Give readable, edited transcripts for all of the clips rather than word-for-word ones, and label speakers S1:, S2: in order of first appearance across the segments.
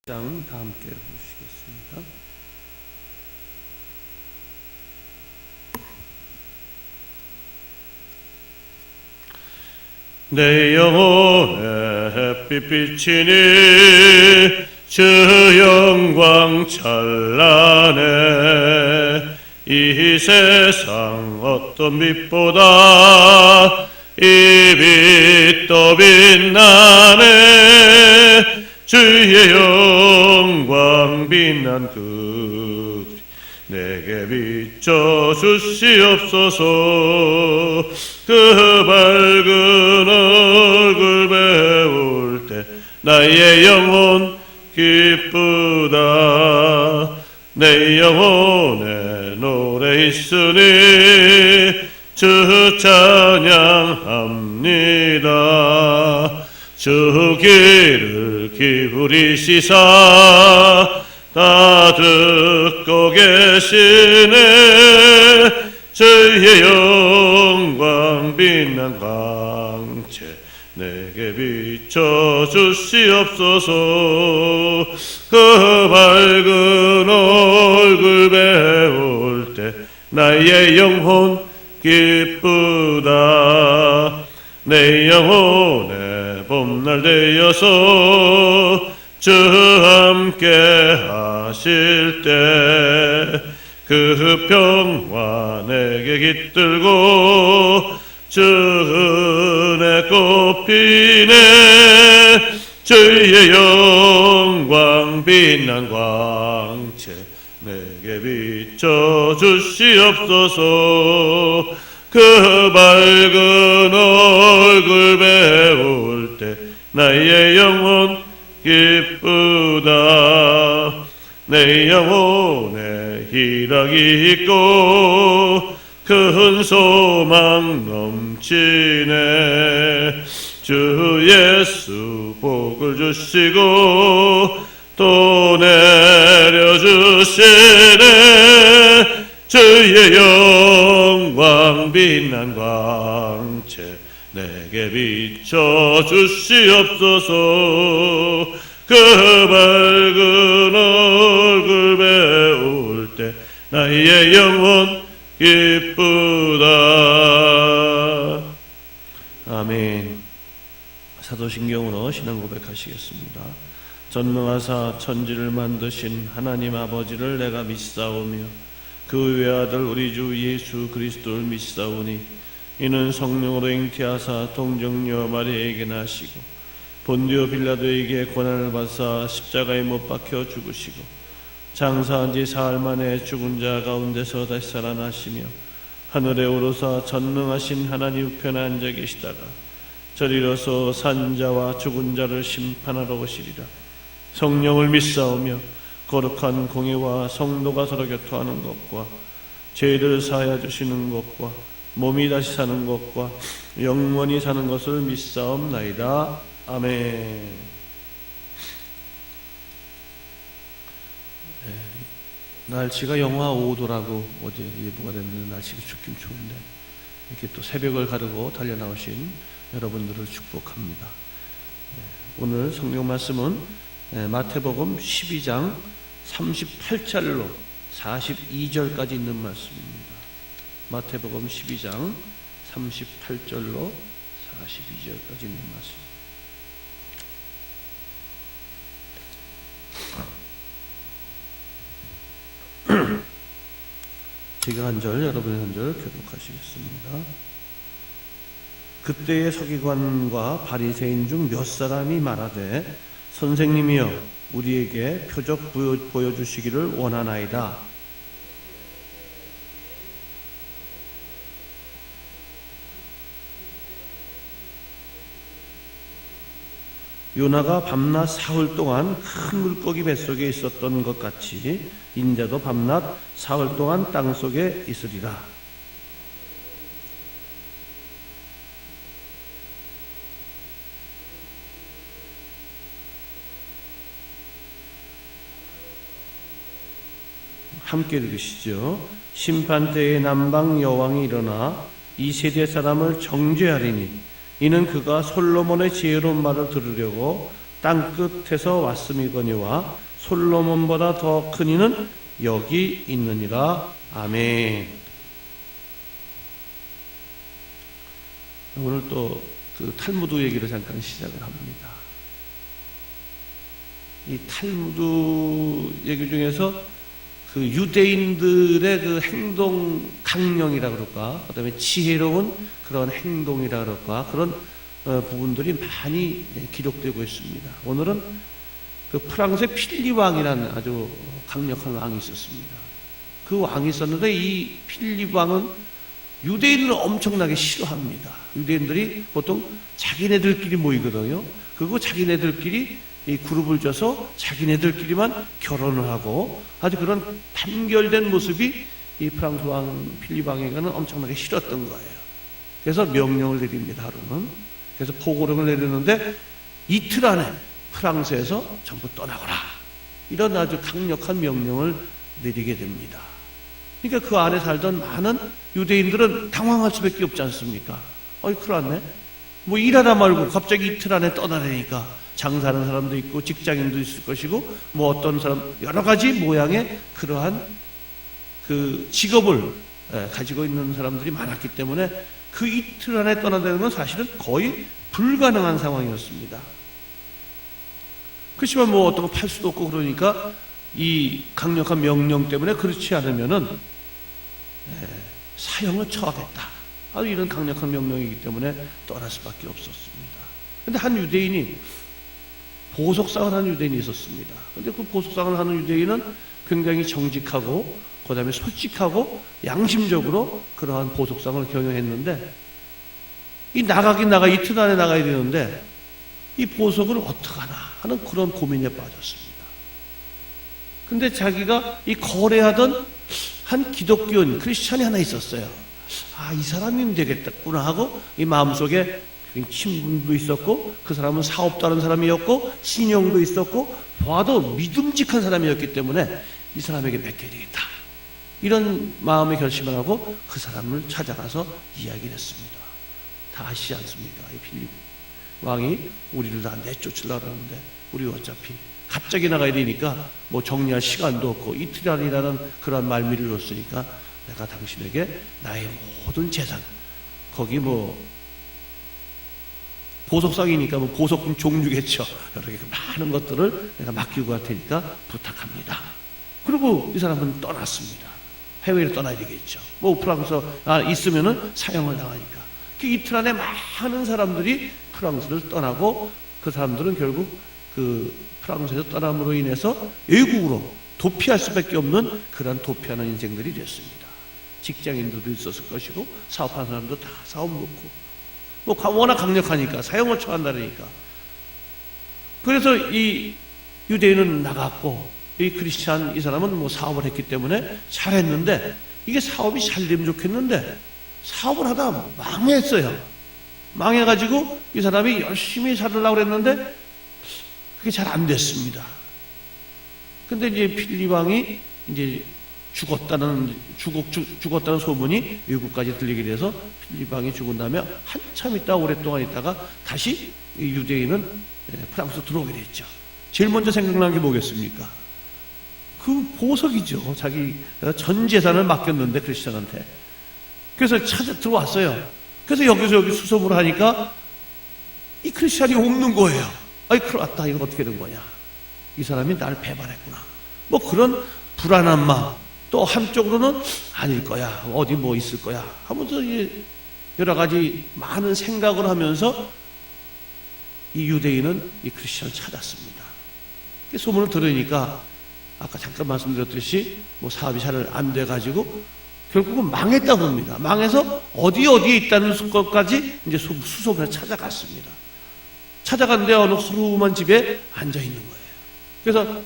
S1: 장 다 함께 보시겠습니다. 내 영혼에 햇빛 비치니 주 영광 찬란해. 이 세상 어떤 빛보다 이 빛도 빛나네. 주의 영광 빛난 그 내게 비춰 주시옵소서. 그 밝은 얼굴 배울 때 나의 영혼 기쁘다. 내 영혼에 노래 있으니 주 찬양합니다. 주 귀를 기울이시사 다 듣고 계시네. 주의 영광 빛난 광채 내게 비춰 주시옵소서. 그 밝은 얼굴 배울 때 나의 영혼 기쁘다. 내 영혼에 봄날 되어서 주 함께 하실 때 그 평화 내게 깃들고 주 은혜 꽃피네. 주의 영광 빛난 광채 내게 비춰 주시옵소서. 그 밝은 얼굴 배울 때 나의 영혼 기쁘다. 내 영혼에 희락이 있고 큰 소망 넘치네. 주 예수 복을 주시고 또 내려주시네. 주의 영광 빛난 광채 내게 비춰 주시옵소서. 그 밝은 얼굴 배울 때 나의 영혼 기쁘다. 아멘. 사도신경으로 신앙 고백하시겠습니다. 전능하사 천지를 만드신 하나님 아버지를 내가 믿사오며 그 외아들 우리 주 예수 그리스도를 믿사오니 이는 성령으로 잉태하사 동정녀 마리아에게 나시고 본디오 빌라도에게 고난을 받사 십자가에 못 박혀 죽으시고 장사한 지 사흘 만에 죽은 자 가운데서 다시 살아나시며 하늘에 오르사 전능하신 하나님 우편에 앉아 계시다가 저리로서 산자와 죽은 자를 심판하러 오시리라. 성령을 믿사오며 거룩한 공예와 성도가 서로 교토하는 것과 죄를 사하여 주시는 것과 몸이 다시 사는 것과 영원히 사는 것을 믿사옵나이다. 아멘. 날씨가 영하 5도라고 어제 예보가 됐는데 날씨가 춥긴 추운데 이렇게 또 새벽을 가르고 달려나오신 여러분들을 축복합니다. 오늘 성경 말씀은 마태복음 12장 38절로 42절까지 있는 말씀입니다. 마태복음 12장 38절로 42절까지 있는 말씀. 제가 한 절, 여러분의 한 절 교독하시겠습니다. 그때의 서기관과 바리새인 중 몇 사람이 말하되 선생님이여 우리에게 표적 보여주시기를 원하나이다. 요나가 밤낮 사흘 동안 큰 물고기 뱃속에 있었던 것 같이 인자도 밤낮 사흘 동안 땅속에 있으리라. 함께 읽으시죠. 심판때에 남방 여왕이 일어나 이 세대 사람을 정죄하리니 이는 그가 솔로몬의 지혜로운 말을 들으려고 땅끝에서 왔음이거니와 솔로몬보다 더 큰 이는 여기 있느니라. 아멘. 오늘 또 그 탈무드 얘기를 잠깐 시작을 합니다. 이 탈무드 얘기 중에서 그 유대인들의 그 행동 강령이라 그럴까, 그다음에 지혜로운 그런 행동이라 그럴까, 그런 부분들이 많이 기록되고 있습니다. 오늘은 그 프랑스의 필립 왕이라는 아주 강력한 왕이 있었습니다. 그 왕이 있었는데 이 필립 왕은 유대인을 엄청나게 싫어합니다. 유대인들이 보통 자기네들끼리 모이거든요. 그리고 자기네들끼리 이 그룹을 져서 자기네들끼리만 결혼을 하고 아주 그런 단결된 모습이 이 프랑스 왕 필립 왕에게는 엄청나게 싫었던 거예요. 그래서 명령을 내립니다. 하루는. 그래서 포고령을 내리는데 이틀 안에 프랑스에서 전부 떠나거라. 이런 아주 강력한 명령을 내리게 됩니다. 그러니까 그 안에 살던 많은 유대인들은 당황할 수밖에 없지 않습니까? 큰일 났네. 뭐 일하다 말고 갑자기 이틀 안에 떠나려니까 장사하는 사람도 있고 직장인도 있을 것이고 뭐 어떤 사람 여러 가지 모양의 그러한 그 직업을 가지고 있는 사람들이 많았기 때문에 그 이틀 안에 떠나다는 건 사실은 거의 불가능한 상황이었습니다. 그렇지만 뭐 어떤 거 팔 수도 없고 그러니까 이 강력한 명령 때문에 그렇지 않으면은 사형을 처하겠다. 아주 이런 강력한 명령이기 때문에 떠날 수밖에 없었습니다. 그런데 한 유대인이 보석상을 하는 유대인이 있었습니다. 그런데 그 보석상을 하는 유대인은 굉장히 정직하고 그 다음에 솔직하고 양심적으로 그러한 보석상을 경영했는데 이 이틀 안에 나가야 되는데 이 보석을 어떡하나 하는 그런 고민에 빠졌습니다. 근데 자기가 이 거래하던 한 기독교인 크리스찬이 하나 있었어요. 이 사람이면 되겠구나 하고 이 마음속에 친분도 있었고 그 사람은 사업도 하는 사람이었고 신용도 있었고 봐도 믿음직한 사람이었기 때문에 이 사람에게 맡겨야 되겠다. 이런 마음의 결심을 하고 그 사람을 찾아가서 이야기를 했습니다. 다 아시지 않습니까? 이 필립 왕이 우리를 다 내쫓으려고 하는데 우리 어차피 갑자기 나가야 되니까 뭐 정리할 시간도 없고 이틀 안이라는 그런 말미를 줬으니까 내가 당신에게 나의 모든 재산, 거기 뭐 보석상이니까 뭐 보석 종류겠죠. 여러 개 많은 것들을 내가 맡기고 갈 테니까 부탁합니다. 그리고 이 사람은 떠났습니다. 해외를 떠나야 되겠죠. 뭐 프랑스 있으면은 사형을 당하니까. 그 이틀 안에 많은 사람들이 프랑스를 떠나고 그 사람들은 결국 그 프랑스에서 떠남으로 인해서 외국으로 도피할 수밖에 없는 그런 도피하는 인생들이 됐습니다. 직장인들도 있었을 것이고 사업하는 사람도 다 사업 놓고 뭐 워낙 강력하니까 사형을 처한다니까. 그래서 이 유대인은 나갔고 이 크리스찬 이 사람은 뭐 사업을 했기 때문에 잘했는데 이게 사업이 잘 되면 좋겠는데 사업을 하다 망했어요. 망해가지고 이 사람이 열심히 살으려고 그랬는데 그게 잘 안 됐습니다. 근데 이제 필립 왕이 이제 죽었다는 소문이 외국까지 들리게 돼서 필립 왕이 죽은 다음에 한참 있다 오랫동안 있다가 다시 이 유대인은 프랑스로 들어오게 됐죠. 제일 먼저 생각난 게 뭐겠습니까? 그 보석이죠. 자기 전 재산을 맡겼는데 크리스천한테. 그래서 들어왔어요. 그래서 여기서 여기 수sob을 하니까 이 크리스천이 없는 거예요. 큰일 났다. 이거 어떻게 된 거냐. 이 사람이 나를 배반했구나. 뭐 그런 불안한 마음. 또 한쪽으로는 아닐 거야. 어디 뭐 있을 거야. 하면서 여러 가지 많은 생각을 하면서 이 유대인은 이 크리스천을 찾았습니다. 그 소문을 들으니까 아까 잠깐 말씀드렸듯이 뭐 사업이 잘 안 돼가지고 결국은 망했다고 합니다. 망해서 어디에 있다는 것까지 이제 수소문에 찾아갔습니다. 찾아갔는데 어느 허름한 집에 앉아 있는 거예요. 그래서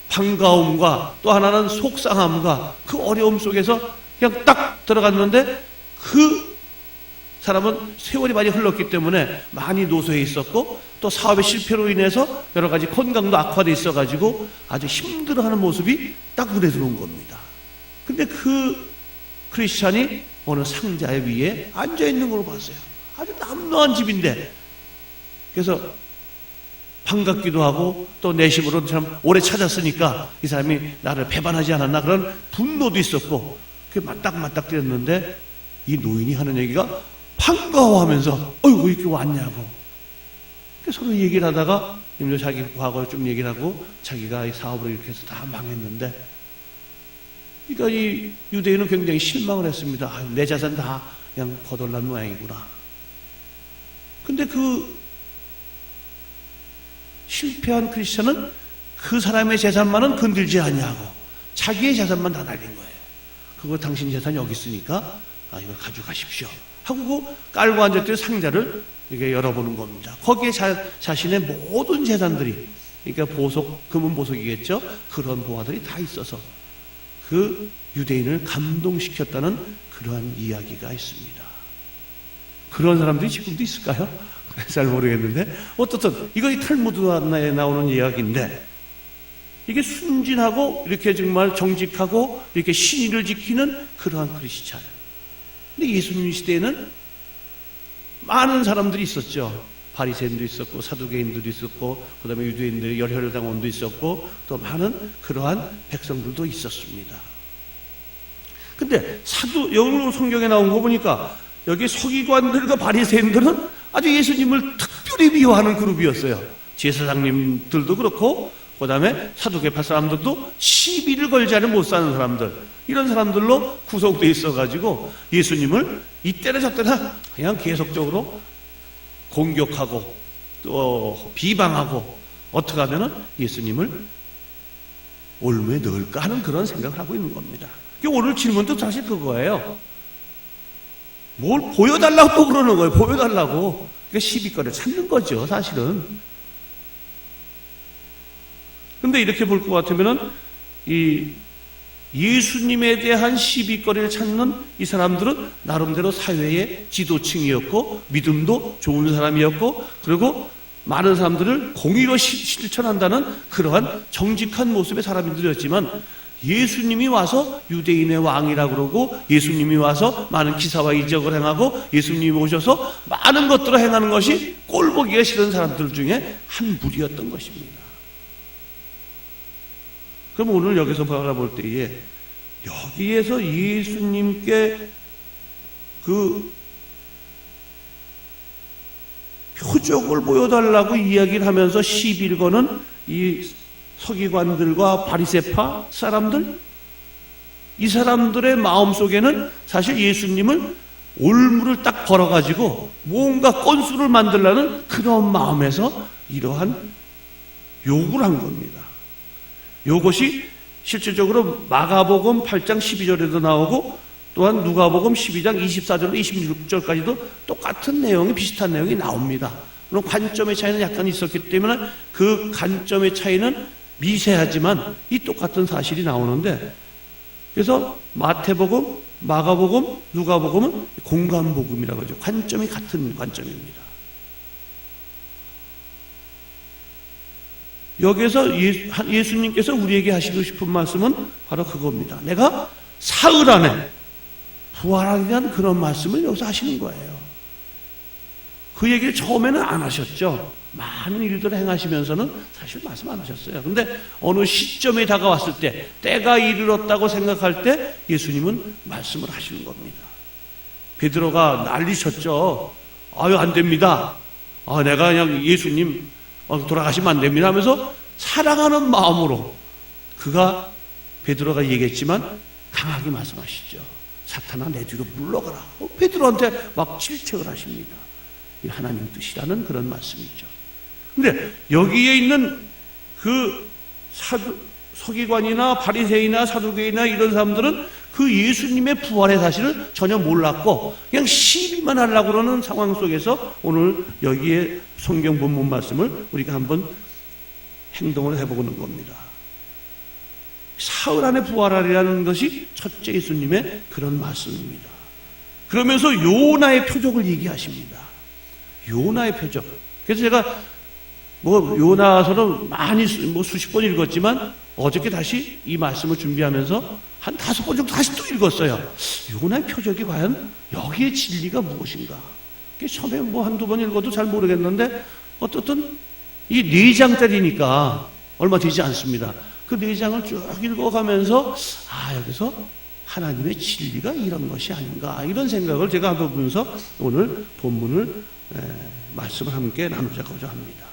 S1: 반가움과 또 하나는 속상함과 그 어려움 속에서 그냥 딱 들어갔는데 그 사람은 세월이 많이 흘렀기 때문에 많이 노쇠해 있었고 또 사업의 실패로 인해서 여러 가지 건강도 악화되어 있어가지고 아주 힘들어하는 모습이 딱 눈에 들어온 겁니다. 근데 그 크리스찬이 어느 상자 위에 앉아 있는 걸 봤어요. 아주 남루한 집인데 그래서 반갑기도 하고 또 내심으로 참 오래 찾았으니까 이 사람이 나를 배반하지 않았나 그런 분노도 있었고 그게 맞닥맞닥 뛰었는데 이 노인이 하는 얘기가 반가워하면서 어이구 이렇게 왔냐고 서로 얘기를 하다가 자기 과거를 좀 얘기를 하고 자기가 이 사업을 이렇게 해서 다 망했는데 그러니까 이 유대인은 굉장히 실망을 했습니다. 아, 내 자산 다 그냥 거덜난 모양이구나. 근데 그 실패한 크리스천은 그 사람의 재산만은 건들지 아니하고 자기의 재산만 다 날린 거예요. 그거 당신 재산이 여기 있으니까 이걸 가져가십시오 하고 그 깔고 앉았던 상자를 이렇게 열어보는 겁니다. 거기에 자신의 모든 재산들이 그러니까 보석, 금은 보석이겠죠. 그런 보화들이 다 있어서 그 유대인을 감동시켰다는 그러한 이야기가 있습니다. 그런 사람들이 지금도 있을까요? 잘 모르겠는데 어떻든 이거 탈무드에 나오는 이야기인데 이게 순진하고 이렇게 정말 정직하고 이렇게 신의를 지키는 그러한 크리스찬. 근데 예수님 시대에는 많은 사람들이 있었죠. 바리새인도 있었고 사두개인들도 있었고 그다음에 유대인들의 열혈당원도 있었고 또 많은 그러한 백성들도 있었습니다. 근데 여기 성경에 나온 거 보니까 여기 서기관들과 바리새인들은 아주 예수님을 특별히 미워하는 그룹이었어요. 제사장님들도 그렇고 그다음에 사두개파 사람들도 시비를 걸지 않으면 못 사는 사람들 이런 사람들로 구성되어 있어가지고 예수님을 이때나 저때나 그냥 계속적으로 공격하고 또 비방하고 어떻게 하면은 예수님을 올무에 넣을까 하는 그런 생각을 하고 있는 겁니다. 오늘 질문도 사실 그거예요. 뭘 보여달라고 또 그러는 거예요. 보여달라고. 그러니까 시비거리를 찾는 거죠, 사실은. 근데 이렇게 볼 것 같으면은 이 예수님에 대한 시비거리를 찾는 이 사람들은 나름대로 사회의 지도층이었고 믿음도 좋은 사람이었고 그리고 많은 사람들을 공의로 실천한다는 그러한 정직한 모습의 사람들이었지만 예수님이 와서 유대인의 왕이라고 그러고 예수님이 와서 많은 기사와 이적을 행하고 예수님이 오셔서 많은 것들을 행하는 것이 꼴보기가 싫은 사람들 중에 한 무리였던 것입니다. 그럼 오늘 여기서 바라볼 때에 여기에서 예수님께 그 표적을 보여달라고 이야기를 하면서 시비를 거는 이 서기관들과 바리새파 사람들 이 사람들의 마음속에는 사실 예수님을 올무를 딱 벌어가지고 뭔가 건수를 만들려는 그런 마음에서 이러한 욕을 한 겁니다. 이것이 실질적으로 마가복음 8장 12절에도 나오고 또한 누가복음 12장 24절로 26절까지도 똑같은 내용이 비슷한 내용이 나옵니다. 물론 관점의 차이는 약간 있었기 때문에 그 관점의 차이는 미세하지만 이 똑같은 사실이 나오는데 그래서 마태복음, 마가복음, 누가복음은 공관복음이라고 하죠. 관점이 같은 관점입니다. 여기에서 예수님께서 우리에게 하시고 싶은 말씀은 바로 그겁니다. 내가 사흘 안에 부활하리라는 그런 말씀을 여기서 하시는 거예요. 그 얘기를 처음에는 안 하셨죠. 많은 일들을 행하시면서는 사실 말씀 안 하셨어요. 근데 어느 시점에 다가왔을 때 때가 이르렀다고 생각할 때 예수님은 말씀을 하시는 겁니다. 베드로가 난리쳤죠. 아유 안 됩니다. 내가 그냥 예수님 돌아가시면 안 됩니다 하면서 사랑하는 마음으로 그가 베드로가 얘기했지만 강하게 말씀하시죠. 사탄아 내 뒤로 물러가라. 베드로한테 막 질책을 하십니다. 이 하나님 뜻이라는 그런 말씀이죠. 근데 여기에 있는 그 서기관이나 바리새인이나 사두개인이나 이런 사람들은 그 예수님의 부활의 사실을 전혀 몰랐고 그냥 시비만 하려고 그러는 상황 속에서 오늘 여기에 성경 본문 말씀을 우리가 한번 행동을 해보는 겁니다. 사흘 안에 부활하리라는 것이 첫째 예수님의 그런 말씀입니다. 그러면서 요나의 표적을 얘기하십니다. 요나의 표적. 그래서 제가 요나서는 많이 수십 번 읽었지만 어저께 다시 이 말씀을 준비하면서 한 5번 정도 다시 또 읽었어요. 요나의 표적이 과연 여기에 진리가 무엇인가? 처음에 한두 번 읽어도 잘 모르겠는데 어떻든 이 4장짜리니까 얼마 되지 않습니다. 그 4장을 쭉 읽어가면서 여기서 하나님의 진리가 이런 것이 아닌가, 이런 생각을 제가 해보면서 오늘 본문을 말씀을 함께 나누자고자 합니다.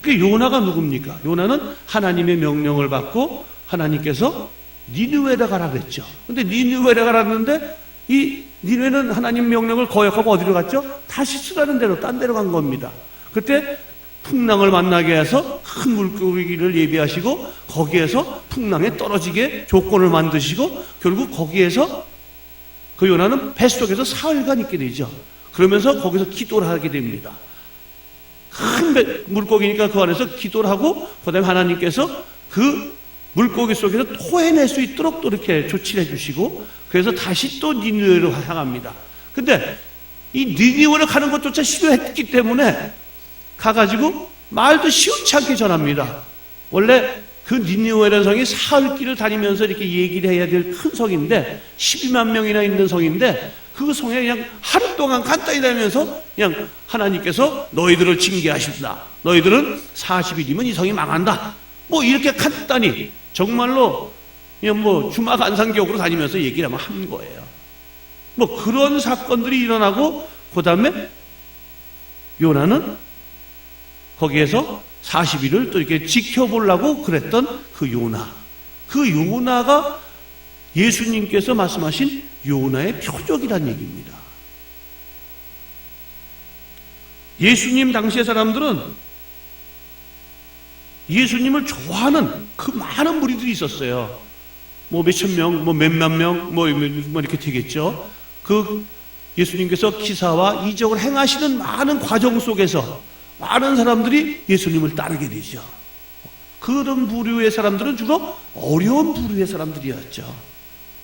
S1: 그 요나가 누굽니까? 요나는 하나님의 명령을 받고 하나님께서 니느웨로 가라 그랬죠. 근데 니느웨로 가라는데 이 니느웨는 하나님 명령을 거역하고 어디로 갔죠? 다시스라는 데로, 딴 데로 간 겁니다. 그때 풍랑을 만나게 해서 큰 물고기를 예비하시고 거기에서 풍랑에 떨어지게 조건을 만드시고 결국 거기에서 그 요나는 뱃속에서 사흘간 있게 되죠. 그러면서 거기서 기도를 하게 됩니다. 큰 물고기니까 그 안에서 기도를 하고 그 다음에 하나님께서 그 물고기 속에서 토해낼 수 있도록 또 이렇게 조치를 해주시고 그래서 다시 또 니느웨로 향합니다. 근데 이 니느웨로 가는 것조차 싫어했기 때문에 가가지고 말도 시원치 않게 전합니다. 원래 그 니느웨라는 성이 사흘길을 다니면서 이렇게 얘기를 해야 될 큰 성인데 12만 명이나 있는 성인데 그 성에 그냥 하루 동안 간단히 다니면서 그냥 하나님께서 너희들을 징계하신다. 너희들은 40일이면 이 성이 망한다. 뭐 이렇게 간단히 정말로 그냥 뭐 주마간상격으로 다니면서 얘기를 한 거예요. 뭐 그런 사건들이 일어나고 그 다음에 요나는 거기에서 40일을 또 이렇게 지켜보려고 그랬던 그 요나. 그 요나가 예수님께서 말씀하신 요나의 표적이란 얘기입니다. 예수님 당시의 사람들은 예수님을 좋아하는 그 많은 무리들이 있었어요. 뭐 몇천 명, 뭐 몇만 명, 뭐 이렇게 되겠죠. 그 예수님께서 기사와 이적을 행하시는 많은 과정 속에서 많은 사람들이 예수님을 따르게 되죠. 그런 부류의 사람들은 주로 어려운 부류의 사람들이었죠.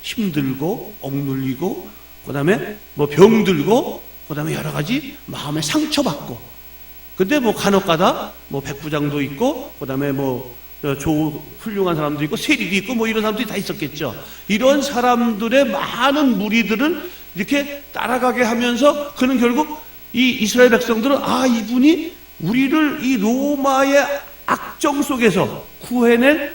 S1: 힘들고 억눌리고 그 다음에 뭐 병들고 그 다음에 여러 가지 마음에 상처받고 근데 뭐 간혹가다 뭐 백부장도 있고 그 다음에 뭐 훌륭한 사람도 있고 세리도 있고 뭐 이런 사람들이 다 있었겠죠. 이런 사람들의 많은 무리들을 이렇게 따라가게 하면서 그는 결국 이 이스라엘 백성들은 이분이 우리를 이 로마의 악정 속에서 구해낼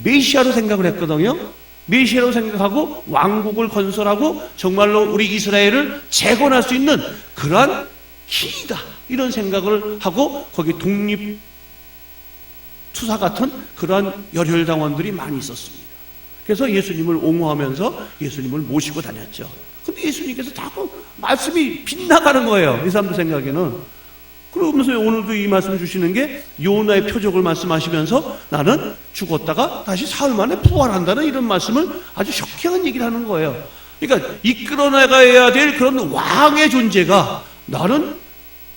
S1: 메시아로 생각을 했거든요. 메시아로 생각하고 왕국을 건설하고 정말로 우리 이스라엘을 재건할 수 있는 그러한 길이다, 이런 생각을 하고 거기 독립 투사 같은 그러한 열혈당원들이 많이 있었습니다. 그래서 예수님을 옹호하면서 예수님을 모시고 다녔죠. 근데 예수님께서 자꾸 말씀이 빗나가는 거예요, 이 사람들 생각에는. 그러면서 오늘도 이 말씀 주시는 게 요나의 표적을 말씀하시면서 나는 죽었다가 다시 사흘 만에 부활한다는 이런 말씀을 아주 쇼킹한 얘기를 하는 거예요. 그러니까 이끌어나가야 될 그런 왕의 존재가 나는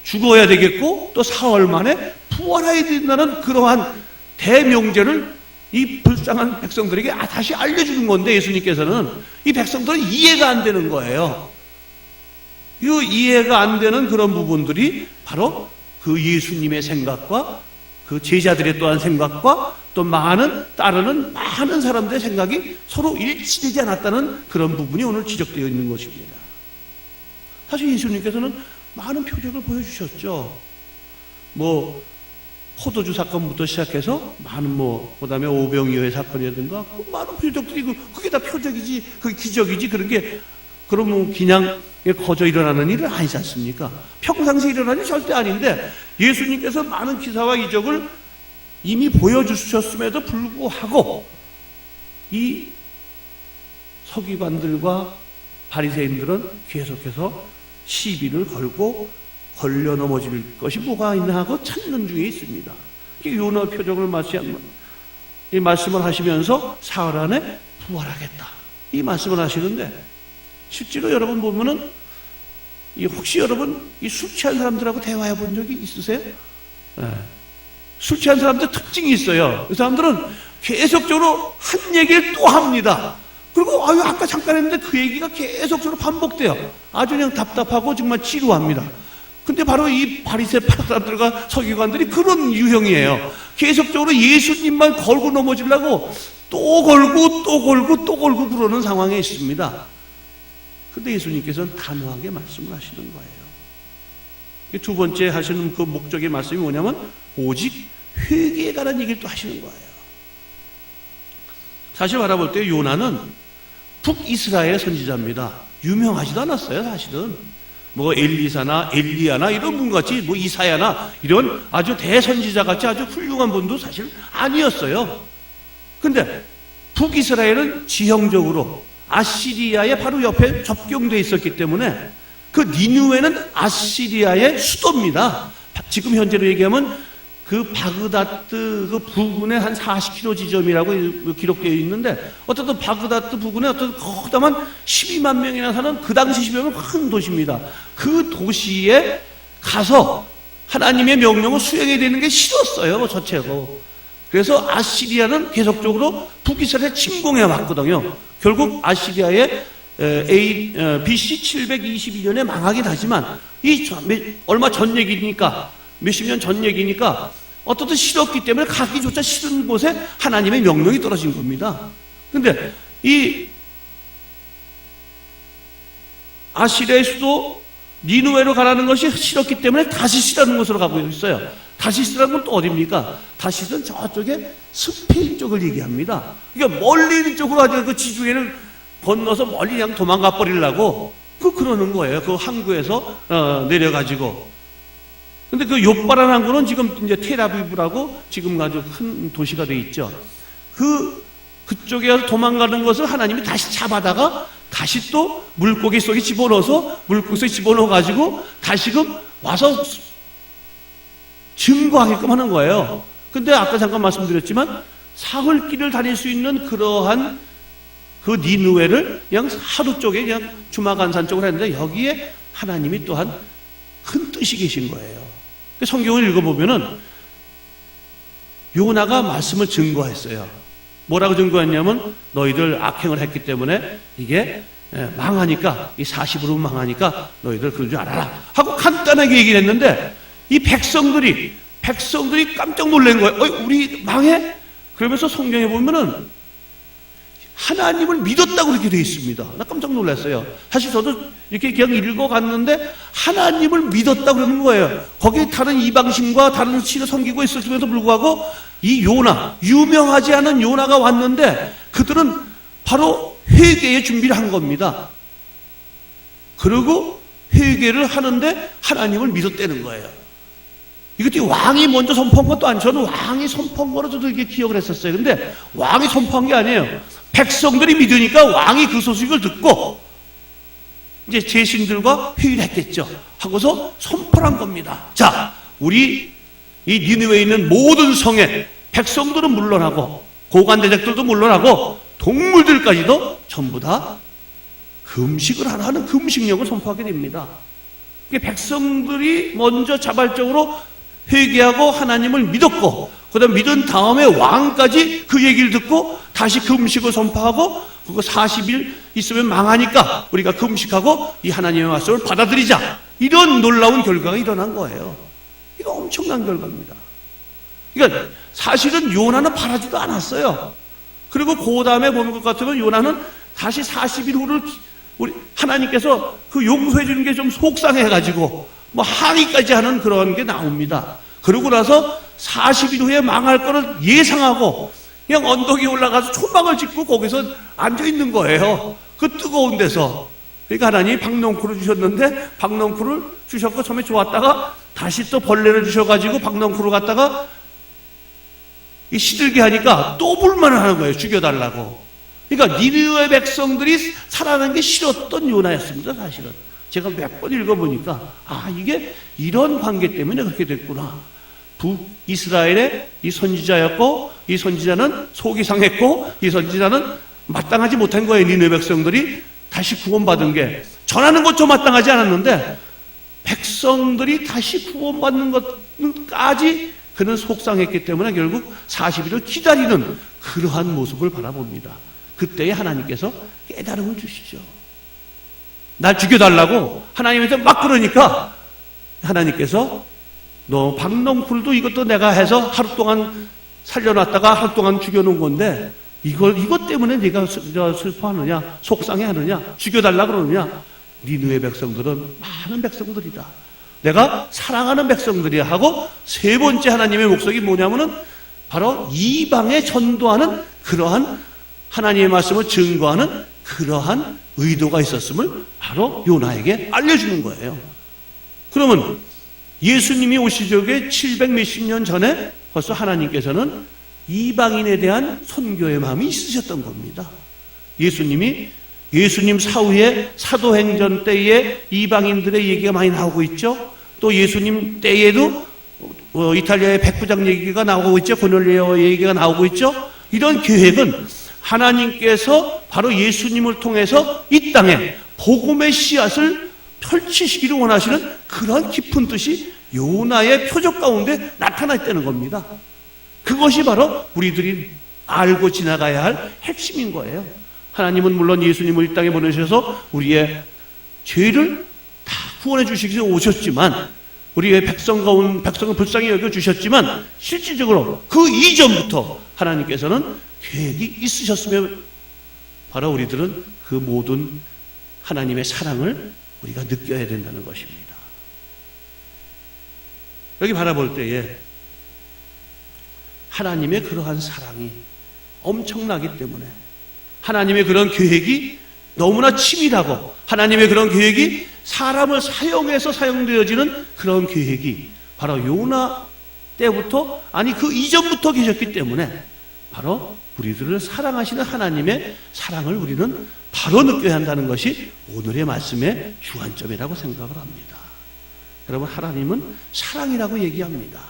S1: 죽어야 되겠고 또 사흘 만에 부활해야 된다는 그러한 대명제를 이 불쌍한 백성들에게 다시 알려주는 건데 예수님께서는 이 백성들은 이해가 안 되는 거예요. 이 이해가 안 되는 그런 부분들이 바로 그 예수님의 생각과 그 제자들의 또한 생각과 또 따르는 많은 사람들의 생각이 서로 일치되지 않았다는 그런 부분이 오늘 지적되어 있는 것입니다. 사실 예수님께서는 많은 표적을 보여주셨죠. 뭐 포도주 사건부터 시작해서 많은 그 다음에 오병이어의 사건이라든가 많은 표적들이 그게 다 표적이지, 그게 기적이지, 그런 게 그러면 그냥 거저 일어나는 일은 아니지 않습니까? 평상시에 일어나는 일이 절대 아닌데 예수님께서 많은 기사와 이적을 이미 보여주셨음에도 불구하고 이 서기관들과 바리새인들은 계속해서 시비를 걸고 걸려 넘어질 것이 뭐가 있나 하고 찾는 중에 있습니다. 요나 표적을 이 말씀을 하시면서 사흘 안에 부활하겠다, 이 말씀을 하시는데 실제로 여러분 보면은 혹시 여러분 이 술 취한 사람들하고 대화해 본 적이 있으세요? 네. 술 취한 사람들 특징이 있어요. 그 사람들은 계속적으로 한 얘기를 또 합니다. 그리고 아까 잠깐 했는데 그 얘기가 계속적으로 반복돼요. 아주 그냥 답답하고 정말 지루합니다. 근데 바로 이 바리새 사람들과 서기관들이 그런 유형이에요. 계속적으로 예수님만 걸고 넘어지려고 또 걸고 또 걸고 또 걸고 그러는 상황에 있습니다. 근데 예수님께서는 단호하게 말씀을 하시는 거예요.
S2: 두 번째 하시는 그 목적의 말씀이 뭐냐면 오직 회개에 관한 얘기를 또 하시는 거예요. 사실 바라볼 때 요나는 북이스라엘의 선지자입니다. 유명하지도 않았어요. 사실은 뭐 엘리사나 엘리야나 이런 분같이 뭐 이사야나 이런 아주 대선지자같이 아주 훌륭한 분도 사실 아니었어요. 근데 북이스라엘은 지형적으로 아시리아의 바로 옆에 접경되어 있었기 때문에 그 니느웨는 아시리아의 수도입니다. 지금 현재로 얘기하면 그 바그다드 그 부근에 한 40km 지점이라고 기록되어 있는데 어쨌든 바그다드 부근에 어떤 거담한 12만 명이나 사는 그 당시 시면 큰 도시입니다. 그 도시에 가서 하나님의 명령을 수행해야 되는 게 싫었어요. 자체로. 그래서 아시리아는 계속적으로 북이스라엘에 침공해 왔거든요. 결국 아시리아의 BC 722년에 망하긴 하지만 얼마 전 얘기니까 몇십 년 전 얘기니까 어떻든 싫었기 때문에 가기조차 싫은 곳에 하나님의 명령이 떨어진 겁니다. 근데 이 아시리아의 수도 니느웨로 가라는 것이 싫었기 때문에 다시스라는 곳으로 가고 있어요. 다시스라는 건 또 어디입니까? 다시스는 저쪽에 스페인 쪽을 얘기합니다. 그러니까 멀리 있는 쪽으로 아주 그 지중해를 건너서 멀리 그냥 도망가 버리려고 그러는 거예요. 그 항구에서 내려가지고. 근데 그 욥바라는 항구는 지금 이제 텔아비브라고 지금 아주 큰 도시가 돼 있죠. 그쪽에 도망가는 것을 하나님이 다시 잡아다가 다시 또 물고기 속에 집어넣어서 물고기 속에 집어넣어 가지고 다시금 와서 증거하게끔 하는 거예요. 근데 아까 잠깐 말씀드렸지만 사흘길을 다닐 수 있는 그러한 그 니느웨를 그냥 하루 쪽에 그냥 주마간산 쪽으로 했는데 여기에 하나님이 또한 큰 뜻이 계신 거예요. 성경을 읽어보면은 요나가 말씀을 증거했어요. 뭐라고 증거했냐면 너희들 악행을 했기 때문에 이게 망하니까 이 40으로 망하니까 너희들 그런 줄 알아라 하고 간단하게 얘기를 했는데 이 백성들이 깜짝 놀란 거예요. 우리 망해? 그러면서 성경에 보면은 하나님을 믿었다고 그렇게 되어 있습니다. 나 깜짝 놀랐어요. 사실 저도 이렇게 그냥 읽어갔는데 하나님을 믿었다고 그러는 거예요. 거기에 다른 이방신과 다른 신을 섬기고 있었음에도 불구하고 이 요나, 유명하지 않은 요나가 왔는데 그들은 바로 회개의 준비를 한 겁니다. 그리고 회개를 하는데 하나님을 믿었다는 거예요. 이것도 왕이 먼저 선포한 것도 아니에요. 저는 왕이 선포한 거로 저도 이렇게 기억을 했었어요. 근데 왕이 선포한 게 아니에요. 백성들이 믿으니까 왕이 그 소식을 듣고 이제 제신들과 회의를 했겠죠. 하고서 선포를 한 겁니다. 자, 우리 이 니느웨에 있는 모든 성에 백성들은 물론하고 고관대적들도 물론하고 동물들까지도 전부 다 금식을 하는 금식령을 선포하게 됩니다. 백성들이 먼저 자발적으로 회개하고 하나님을 믿었고 그다음 믿은 다음에 왕까지 그 얘기를 듣고 다시 금식을 선포하고 그거 40일 있으면 망하니까 우리가 금식하고 이 하나님의 말씀을 받아들이자. 이런 놀라운 결과가 일어난 거예요. 이거 엄청난 결과입니다. 그러니까 사실은 요나는 바라지도 않았어요. 그리고 그 다음에 보는 것 같으면 요나는 다시 40일 후를 우리 하나님께서 그 용서해 주는 게 좀 속상해가지고 뭐 항의까지 하는 그런 게 나옵니다. 그러고 나서 40일 후에 망할 거를 예상하고 그냥 언덕에 올라가서 초막을 짓고 거기서 앉아 있는 거예요. 그 뜨거운 데서. 그러니까 하나님이 박넝쿨을 주셨는데 박넝쿨을 주셨고 처음에 좋았다가 다시 또 벌레를 주셔가지고 박넝쿨을 갖다가 이 시들게 하니까 또 불만을 하는 거예요. 죽여달라고. 그러니까 니느웨 백성들이 살아나는 게 싫었던 요나였습니다. 사실은 제가 몇 번 읽어보니까 이게 이런 관계 때문에 그렇게 됐구나. 북이스라엘의 이 선지자였고 이 선지자는 속이 상했고 이 선지자는 마땅하지 못한 거예요. 니느웨 백성들이 다시 구원받은 게 전하는 것도 마땅하지 않았는데 백성들이 다시 구원받는 것까지 그는 속상했기 때문에 결국 40일을 기다리는 그러한 모습을 바라봅니다. 그때에 하나님께서 깨달음을 주시죠. 날 죽여달라고 하나님한테 막 그러니까 하나님께서 너 박넝쿨도 이것도 내가 해서 하루 동안 살려놨다가 하루 동안 죽여놓은 건데 이것 때문에 네가 슬퍼하느냐 속상해하느냐 죽여달라 그러느냐. 니느웨 백성들은 많은 백성들이다. 내가 사랑하는 백성들이야 하고, 세 번째 하나님의 목적이 뭐냐면은 바로 이방에 전도하는 그러한 하나님의 말씀을 증거하는 그러한 의도가 있었음을 바로 요나에게 알려주는 거예요. 그러면 예수님이 오시기 전에 700 몇십 년 전에 벌써 하나님께서는 이방인에 대한 선교의 마음이 있으셨던 겁니다. 예수님 사후에 사도행전 때에 이방인들의 얘기가 많이 나오고 있죠. 또 예수님 때에도 이탈리아의 백부장 얘기가 나오고 있죠. 고넬리오 얘기가 나오고 있죠. 이런 계획은 하나님께서 바로 예수님을 통해서 이 땅에 복음의 씨앗을 펼치시기를 원하시는 그런 깊은 뜻이 요나의 표적 가운데 나타나 있다는 겁니다. 그것이 바로 우리들이 알고 지나가야 할 핵심인 거예요. 하나님은 물론 예수님을 이 땅에 보내셔서 우리의 죄를 다 구원해 주시기 위해서 오셨지만, 우리의 백성을 불쌍히 여겨주셨지만, 실질적으로 그 이전부터 하나님께서는 계획이 있으셨으며 바로 우리들은 그 모든 하나님의 사랑을 우리가 느껴야 된다는 것입니다. 여기 바라볼 때에 하나님의 그러한 사랑이 엄청나기 때문에, 하나님의 그런 계획이 너무나 치밀하고, 하나님의 그런 계획이 사람을 사용해서 사용되어지는 그런 계획이 바로 요나 때부터, 아니 그 이전부터 계셨기 때문에 바로 우리들을 사랑하시는 하나님의 사랑을 우리는 바로 느껴야 한다는 것이 오늘의 말씀의 주안점이라고 생각을 합니다. 여러분, 하나님은 사랑이라고 얘기합니다.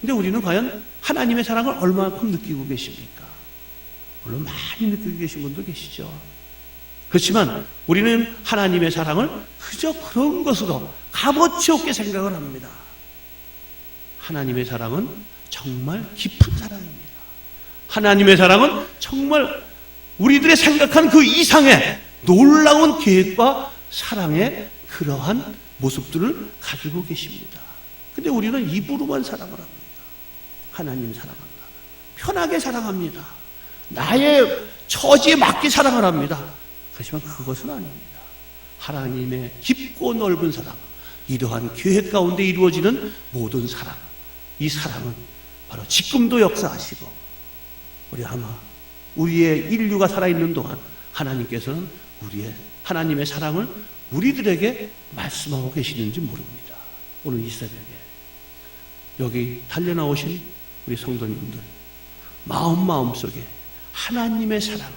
S2: 근데 우리는 과연 하나님의 사랑을 얼마만큼 느끼고 계십니까? 물론 많이 느끼고 계신 분도 계시죠. 그렇지만 우리는 하나님의 사랑을 그저 그런 것으로 값어치 없게 생각을 합니다. 하나님의 사랑은 정말 깊은 사랑입니다. 하나님의 사랑은 정말 우리들의 생각한 그 이상의 놀라운 계획과 사랑의 그러한 모습들을 가지고 계십니다. 근데 우리는 입으로만 사랑을 합니다. 하나님 사랑한다. 편하게 사랑합니다. 나의 처지에 맞게 사랑을 합니다. 하지만 그것은 아닙니다. 하나님의 깊고 넓은 사랑, 이러한 계획 가운데 이루어지는 모든 사랑, 이 사랑은 바로 지금도 역사하시고, 우리 아마 우리의 인류가 살아있는 동안 하나님께서는 하나님의 사랑을 우리들에게 말씀하고 계시는지 모릅니다. 오늘 이 새벽에 여기 달려나오신 우리 성도님들 마음속에 하나님의 사랑을,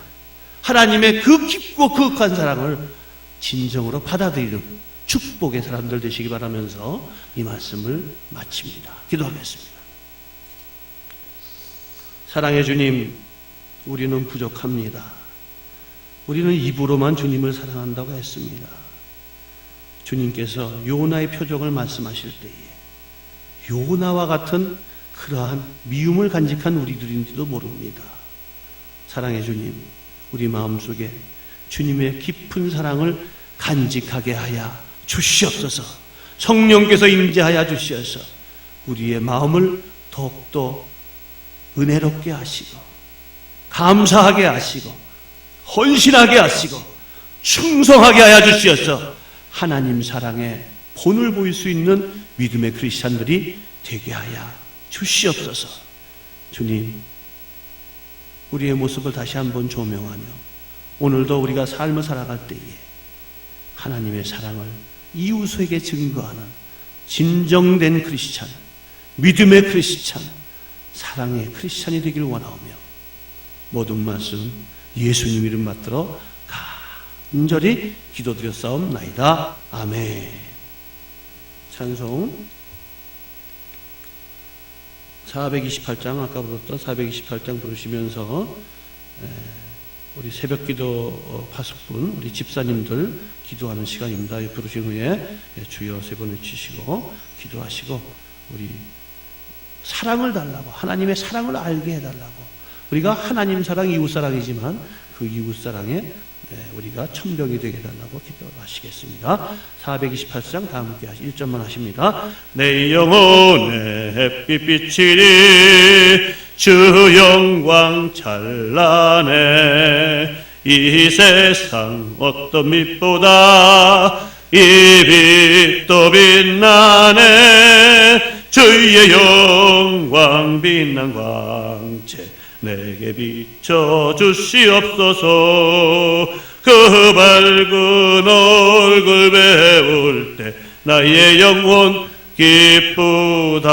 S2: 하나님의 그 깊고 거룩한 사랑을 진정으로 받아들이는 축복의 사람들 되시기 바라면서 이 말씀을 마칩니다. 기도하겠습니다. 사랑의 주님, 우리는 부족합니다. 우리는 입으로만 주님을 사랑한다고 했습니다. 주님께서 요나의 표적을 말씀하실 때에 요나와 같은 그러한 미움을 간직한 우리들인지도 모릅니다. 사랑의 주님, 우리 마음속에 주님의 깊은 사랑을 간직하게 하여 주시옵소서. 성령께서 임재하여 주시어서 우리의 마음을 더욱더 은혜롭게 하시고, 감사하게 하시고, 헌신하게 하시고, 충성하게 하여 주시어서 하나님 사랑의 본을 보일 수 있는 믿음의 크리스찬들이 되게 하여 주시옵소서. 주님, 우리의 모습을 다시 한번 조명하며 오늘도 우리가 삶을 살아갈 때에 하나님의 사랑을 이웃에게 증거하는 진정된 크리스찬, 믿음의 크리스찬, 사랑의 크리스찬이 되기를 원하오며 모든 말씀 예수님 이름 받들어 간절히 기도드렸사옵나이다. 아멘. 찬송 428장, 아까 불렀던 428장 부르시면서 우리 새벽기도 파수꾼 우리 집사님들 기도하는 시간입니다. 부르신 후에 주여 세 번 외치시고 기도하시고 우리 사랑을 달라고, 하나님의 사랑을 알게 해달라고, 우리가 하나님 사랑, 이웃 사랑이지만 그 이웃 사랑에 우리가 천병이 되게 해달라고 기도하시겠습니다. 428장 다 함께 1절만 하십니다. 내 영혼의 햇빛 비치니 주 영광 찬란해 이 세상 어떤 빛보다
S1: 이 빛도 빛나네 주의 영광 빛난 광채 내게 비춰 주시옵소서. 그 밝은 얼굴 배울 때 나의 영혼 기쁘다.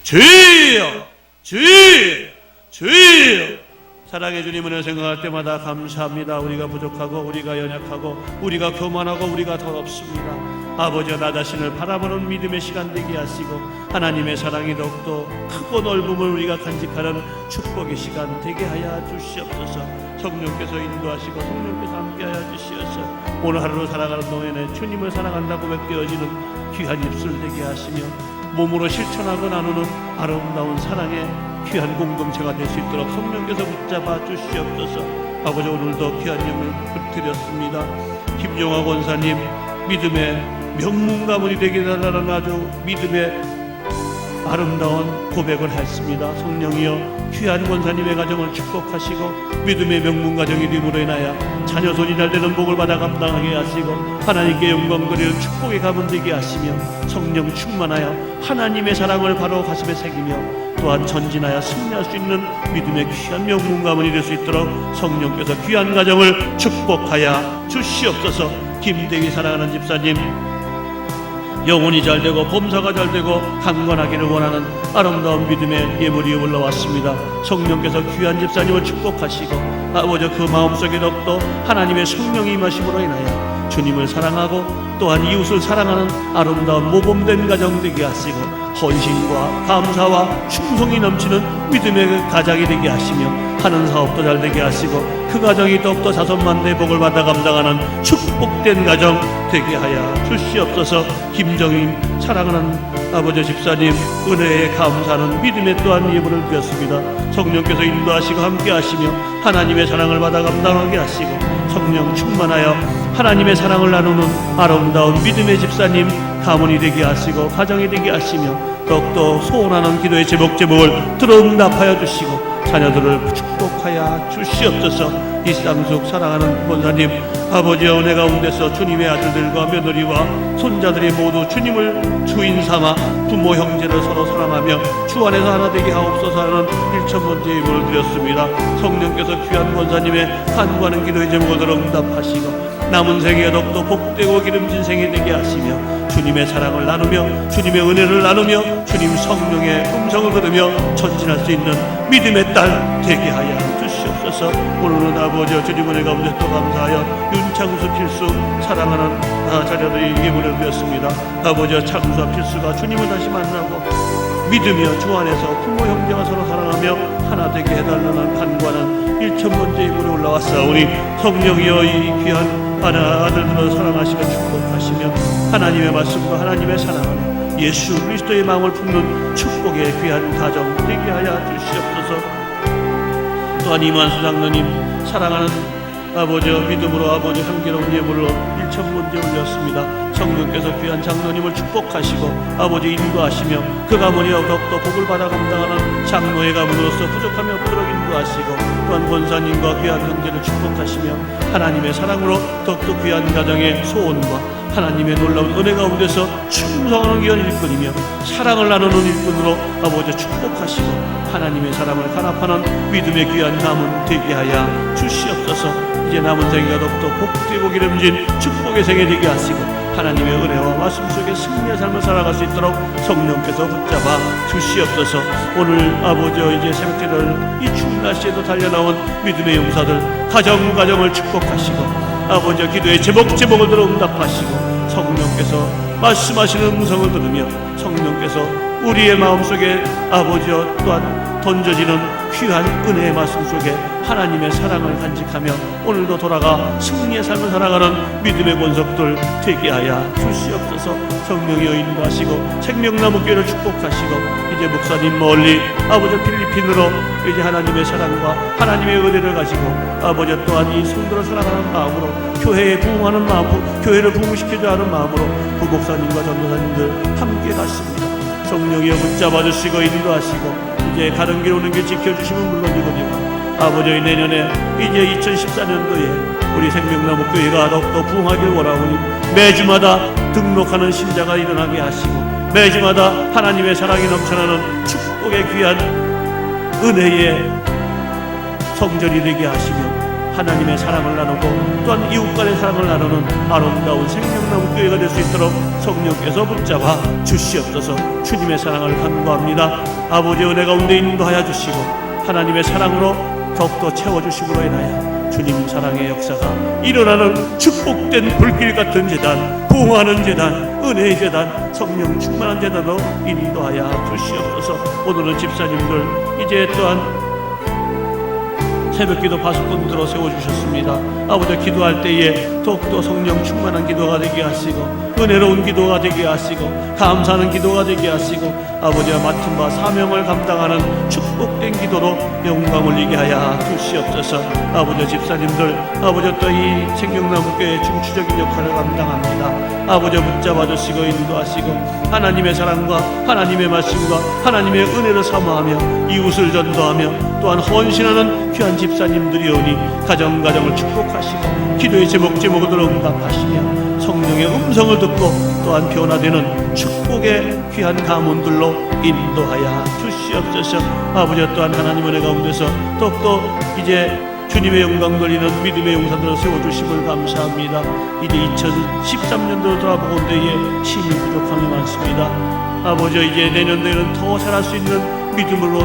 S1: 주여 주여 주여. 사랑의 주님을 생각할 때마다 감사합니다. 우리가 부족하고 우리가 연약하고 우리가 교만하고 우리가 더럽습니다. 아버지와 나 자신을 바라보는 믿음의 시간 되게 하시고 하나님의 사랑이 더욱더 크고 넓음을 우리가 간직하는 축복의 시간 되게 하여 주시옵소서. 성령께서 인도하시고 성령께서 함께하여 주시옵소서. 오늘 하루를 살아가는 동안에 주님을 사랑한다고 맺겨지는 귀한 입술 되게 하시며 몸으로 실천하고 나누는 아름다운 사랑의 귀한 공동체가 될 수 있도록 성령께서 붙잡아 주시옵소서. 아버지 오늘도 귀한 예물 드렸습니다. 김용화 권사님 믿음의 명문가문이 되게 해달라는 아주 믿음의 아름다운 고백을 했습니다. 성령이여 귀한 권사님의 가정을 축복하시고 믿음의 명문가정이 됨으로 인하여 자녀 손이 잘 되는 복을 받아 감당하게 하시고 하나님께 영광 드리는 축복의 가문 되게 하시며 성령 충만하여 하나님의 사랑을 바로 가슴에 새기며 또한 전진하여 승리할 수 있는 믿음의 귀한 명문 가문이 될 수 있도록 성령께서 귀한 가정을 축복하여 주시옵소서. 김대기 사랑하는 집사님 영혼이 잘되고 범사가 잘되고 강건하기를 원하는 아름다운 믿음의 예물이 올라왔습니다. 성령께서 귀한 집사님을 축복하시고 아버지 그 마음속에 더욱더 하나님의 성령이 임하심으로 인하여 주님을 사랑하고 또한 이웃을 사랑하는 아름다운 모범된 가정 되게 하시고 헌신과 감사와 충성이 넘치는 믿음의 가정이 되게 하시며 하는 사업도 잘 되게 하시고 그 가정이 더욱더 자손만대의 복을 받아 감당하는 축복된 가정 되게 하여 주시옵소서. 김정임 사랑하는 아버지 집사님 은혜에 감사하는 믿음의 또한 예물을 드렸습니다. 성령께서 인도하시고 함께 하시며 하나님의 사랑을 받아 감당하게 하시고 성령 충만하여 하나님의 사랑을 나누는 아름다운 믿음의 집사님 가문이 되게 하시고 가정이 되게 하시며 더욱더 소원하는 기도의 제목을 들어응답하여 주시고 자녀들을 축복하여 주시옵소서. 이쌍숙 사랑하는 권사님 아버지의 은혜 가운데서 주님의 아들들과 며느리와 손자들이 모두 주님을 주인 삼아 부모 형제를 서로 사랑하며 주 안에서 하나 되게 하옵소서 하는 1,000번째 예물을 드렸습니다. 성령께서 귀한 권사님의 간구하는 기도의 제목을 들어 응답하시고 남은 생에 더욱더 복되고 기름진 생이 되게 하시며 주님의 사랑을 나누며 주님의 은혜를 나누며 주님 성령의 음성을 들으며 전진할 수 있는 믿음의 딸 되게 하여 주시옵소서. 오늘은 아버지 주님 은혜 가운데 또 감사하여 윤창수 필수 사랑하는 자녀들이 예물을 드렸습니다. 아버지 창수와 필수가 주님을 다시 만나고 믿으며 주 안에서 부모 형제가 서로 사랑하며 하나 되게 해달라는 간구하는 1,000번째 예물이 올라왔사오니 성령이여 이 귀한 아들들을 사랑하시며 축복하시며 하나님의 말씀과 하나님의 사랑을 예수 그리스도의 마음을 품는 축복의 귀한 가정 되게 하여 주시옵소서. 또한 이만수 장로님 사랑하는 아버지 믿음으로 아버지 향기로운 예물로 1,000번째 올렸습니다. 성령께서 귀한 장로님을 축복하시고 아버지 인도하시며 그 가문이 더욱더 복을 받아 감당하는 장로의 가문으로서 부족함이 없도록 인도하시고 또한 권사님과 귀한 형제를 축복하시며 하나님의 사랑으로 더욱더 귀한 가정의 소원과 하나님의 놀라운 은혜 가운데서 충성하는 귀한 일꾼이며 사랑을 나누는 일꾼으로 아버지 축복하시고 하나님의 사랑을 간합하는 믿음의 귀한 가문 되게 하여 주시옵소서. 이제 남은 생애가 더욱더 복되고 기름진 축복의 생애 되게 하시고 하나님의 은혜와 말씀 속에 승리의 삶을 살아갈 수 있도록 성령께서 붙잡아 주시옵소서. 오늘 아버지 이제 새벽기도를 이 추운 날씨에도 달려나온 믿음의 용사들 가정을 축복하시고 아버지 기도의 제목을 들어 응답하시고 성령께서 말씀하시는 음성을 들으며 성령께서 우리의 마음속에 아버지여 또한 던져지는 귀한 은혜의 말씀 속에 하나님의 사랑을 간직하며 오늘도 돌아가 승리의 삶을 살아가는 믿음의 권속들 되게 하여 주시옵소서. 성령이 인도하시고 생명나무 교회를 축복하시고 이제 목사님 멀리 아버지 필리핀으로 이제 하나님의 사랑과 하나님의 은혜를 가지고 아버지 또한 이 성도를 사랑하는 마음으로 교회에 부흥하는 마음, 교회를 부흥시키려 하는 마음으로 부목사님과 전도사님들 함께 갔습니다. 성령이여 붙잡아 주시고 인도하시고 이제 가는 길 오는 길 지켜주시면 물론이거니와
S2: 아버지 내년에 이제 2014년도에 우리 생명나무 교회가 더욱더 부흥하길 원하오니 매주마다 등록하는 신자가 일어나게 하시고 매주마다 하나님의 사랑이 넘쳐나는 축복의 귀한 은혜의 성전이 되게 하시며 하나님의 사랑을 나누고 또한 이웃 간의 사랑을 나누는 아름다운 생명나무 교회가 될 수 있도록 성령께서 붙잡아 주시옵소서. 주님의 사랑을 간구합니다. 아버지 은혜 가운데 인도하여 주시고 하나님의 사랑으로 더욱더 채워주심으로 인하여 주님 사랑의 역사가 일어나는 축복된 불길 같은 제단, 부흥하는 제단, 은혜의 제단, 성령 충만한 제단으로 인도하여 주시옵소서. 오늘은 집사님들 이제 또한 새벽기도 파수꾼 들어 세워주셨습니다. 아버지 기도할 때에 더욱더 성령 충만한 기도가 되게 하시고 은혜로운 기도가 되게 하시고 감사하는 기도가 되게 하시고 아버지와 맡은 바 사명을 감당하는 축복된 기도로 영광 올리게 하여 주시옵소서. 아버지 집사님들 아버지 또 이 생명나무교회 중추적인 역할을 감당합니다. 아버지 붙잡아 주시고 인도하시고 하나님의 사랑과 하나님의 말씀과 하나님의 은혜를 사모하며 이웃을 전도하며 또한 헌신하는 귀한 집사님들이 오니 가정을 축복하시고 기도의 제목으로 응답하시며 성령의 음성을 듣고 또한 변화되는 축복의 귀한 가문들로 인도하여 주시옵소서. 아버지 또한 하나님 은혜 가운데서 더욱더 이제 주님의 영광 돌리는 믿음의 용사들을 세워주심을 감사합니다. 이제 2013년도로 돌아보고 온 때에 힘이 부족함이 많습니다. 아버지 이제 내년도에는 더 잘할 수 있는 믿음으로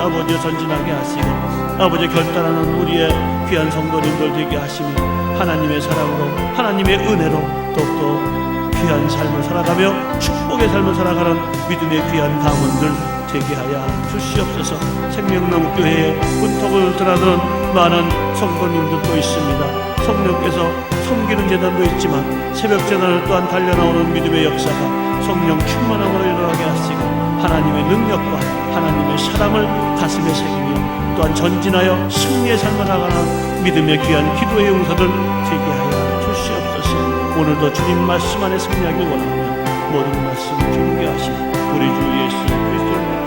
S2: 아버지 전진하게 하시고 아버지 결단하는 우리의 귀한 성도님들 되게 하시며 하나님의 사랑으로 하나님의 은혜로 더욱더 귀한 삶을 살아가며 축복의 삶을 살아가는 믿음의 귀한 가문들 되게 하여 주시옵소서. 생명나무 교회에 문턱을 드나드는 많은 성도님들도 있습니다. 성령께서 섬기는 재단도 있지만 새벽 재단을 또한 달려나오는 믿음의 역사가 성령 충만함으로 일어나게 하시고 하나님의 능력과 하나님의 사랑을 가슴에 새기며 또한 전진하여 승리의 삶을 나가는 믿음의 귀한 기도의 용사들 되게 하여 주시옵소서. 오늘도 주님 말씀 안에 승리하길 원하며 모든 말씀 준비하신 우리 주 예수 그리스도의